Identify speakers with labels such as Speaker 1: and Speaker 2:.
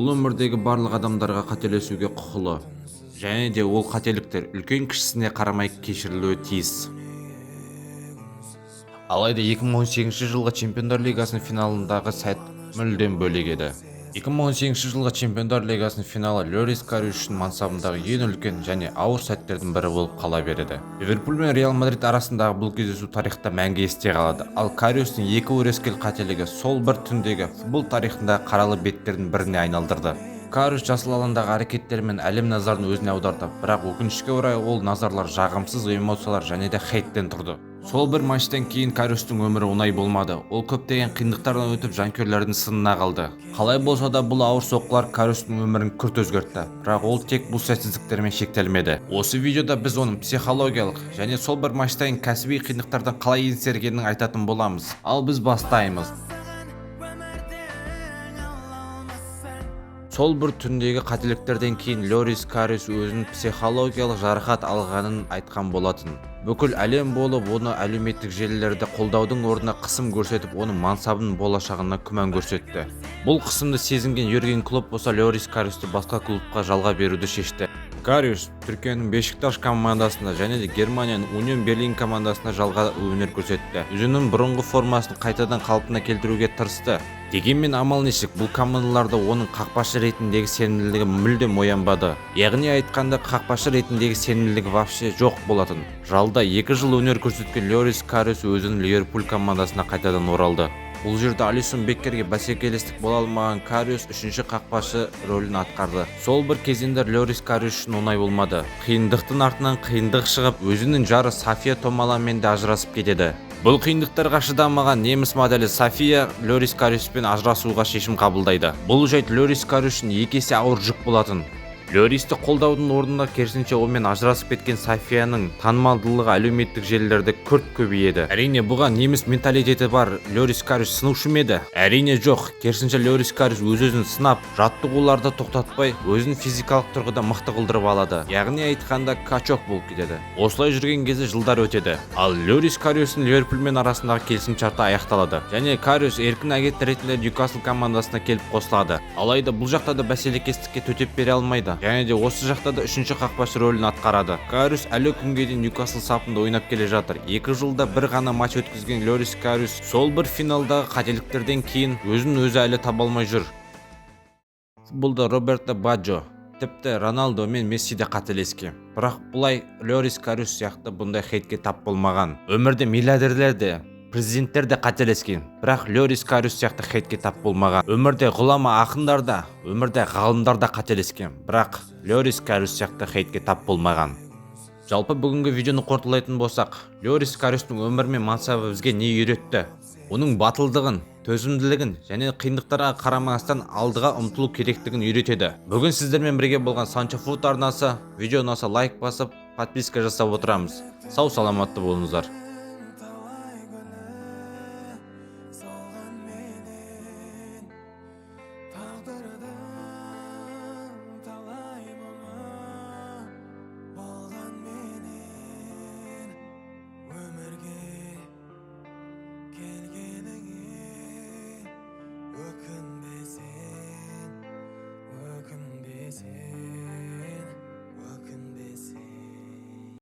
Speaker 1: Бұл өмірдегі барлық адамдарға қателесуге құқылы. Және де ол қателіктер үлкен кішісіне қарамай кешірілуі тиіс. Алайда 2018 жылғы Чемпиондар Лигасының финалындағы сәт мүлдем бөлек еді. 2018 жылғы Чемпиондар Лигасының финалы Льорис Карриус үшін мансабындағы ең үлкен және ауыр сәттердің бірі болып қала береді. Ливерпуль мен Реал Мадрид арасындағы бұл кездесу тарихта мәңгі есте қалады. Ал Карриустың екі өрескел қателігі сол бір түндегі футбол тарихындағы қаралы беттердің біріне айналдырды. Карриус жасыл алаңдағы әрекеттерімен әлем назарын өзіне аударды, бірақ өкінішке орай ол назарлар жағымсыз эмоциялар және де хейттен тұрды. Сол бір матчтан кейін Карриустың өмірі оңай болмады. Ол көптеген қиындықтардан өтіп жанкүйерлердің сынына қалды. Қалай болса да бұл ауыр соққылар Карриустың өмірін күрт өзгертті. Бірақ ол тек бұл сәтсіздіктермен шектелмеді. Осы видеода біз оның психологиялық және сол бір матчтан кәсіби қиындықтардан қалай еңсергенін айтатын боламыз. Ал біз бастаймыз. Сол бір түндегі қателіктерден кейін Льорис Карриус өзінің психологиялық жарақат алғанын айтқан болатын. Бүкіл әлем болып оны әлеуметтік желілерде қолдаудың орнына қысым көрсетіп, оның мансабының болашағына күмән көрсетті. Бұл қысымды сезінген Юрген Клопп болса Льорис Карриусты басқа клубқа жалға беруді шешті. Карриус Түркияның Бешикташ командасында және де Германияның Унион Берлин командасында жалға өнер көрсетті. Өзінің бұрынғы формасын қайтадан қалпына келтіруге тырысты. Дегенмен амал нешік, бұл командаларда оның қақпашы ретіндегі сенімділігі мүлдем оянбады. Яғни айтқанда қақпашы ретіндегі сенімділігі вообще жоқ болатын. Жалда 2 жыл өнер көрсеткен Льорис Карриус өзінің Ливерпуль командасына қайтадан оралды. Бұл жерде Алисон Беккерге бәсекелестік бола алмаған Карриус үшінші қақпашы рөлін атқарды. Сол бір кезеңдер Льорис Карриус үшін оңай болмады. Қиындықтың артынан қиындық шығып, өзінің жары София Томаламен де ажырасып кетеді. Бұл қиындықтарға шыдамаған неміс моделі София Льорис Карриуспен ажырасуға шешім қабылдайды. Бұл жайт Льорис Карриус үшін 2 есе ауыр жүк болатын. Льористі қолдаудың орнына керісінше онымен ажырасып кеткен Софияның танымалдылығы әлеуметтік желілерде күрт көбейеді. Әрине бұған неміс менталитеті бар Льорис Карриус сынушы ма еді? Әрине жоқ. Керісінше Льорис Карриус өз-өзін сынап, жаттығуларды тоқтатпай, өзін физикалық тұрғыда мықты қылдырып алады. Яғни айтқанда качок болып кетеді. Осылай жүрген кезде жылдар өтеді. Ал Льорис Карриустың Ливерпульмен арасындағы келісімшарты аяқталады. Және Карриус еркін агент ретінде Ньюкасл командасына келіп қосылады. Алайда бұл жақта да бәсекелестікке төтеп бере алмайды. Және де осы жақта да үшінші қақпашы рөлін атқарады. Карриус әлі күнге дейін Ньюкасл сапында ойнап келе жатыр. 2 жылда бір ғана матч өткізген Льорис Карриус сол бір финалдағы қателіктерден кейін өзін өзі әлі таба алмай жүр. Футболда Роберто Баджо, тіпті Роналдо мен Месси де қателескен. Бірақ бұлай Льорис Карриус сияқты бұндай хейтке тап болмаған. Өмірде миллиардерлер де, президенттер де қателескен, бірақ Льорис Карриус сияқты хейтке тап болмаған. Өмірде ғұлама ақындар да, өмірде ғалымдар да қателескен, бірақ Льорис Карриус сияқты хейтке тап болмаған. Жалпы бүгінгі видеоны қорытындылайтын болсақ, Льорис Карриустың өмірі мен мансабы бізге не үйретті? Оның батылдығын, төзімділігін және қиындықтарға қарамастан алдыға ұмтылу керектігін үйретеді. Бүгін сіздермен бірге болған Санчо Фут арнасы. Видео ұнаса лайк басып, подписка жасап отырамыз. Сау саламатты болыңыздар.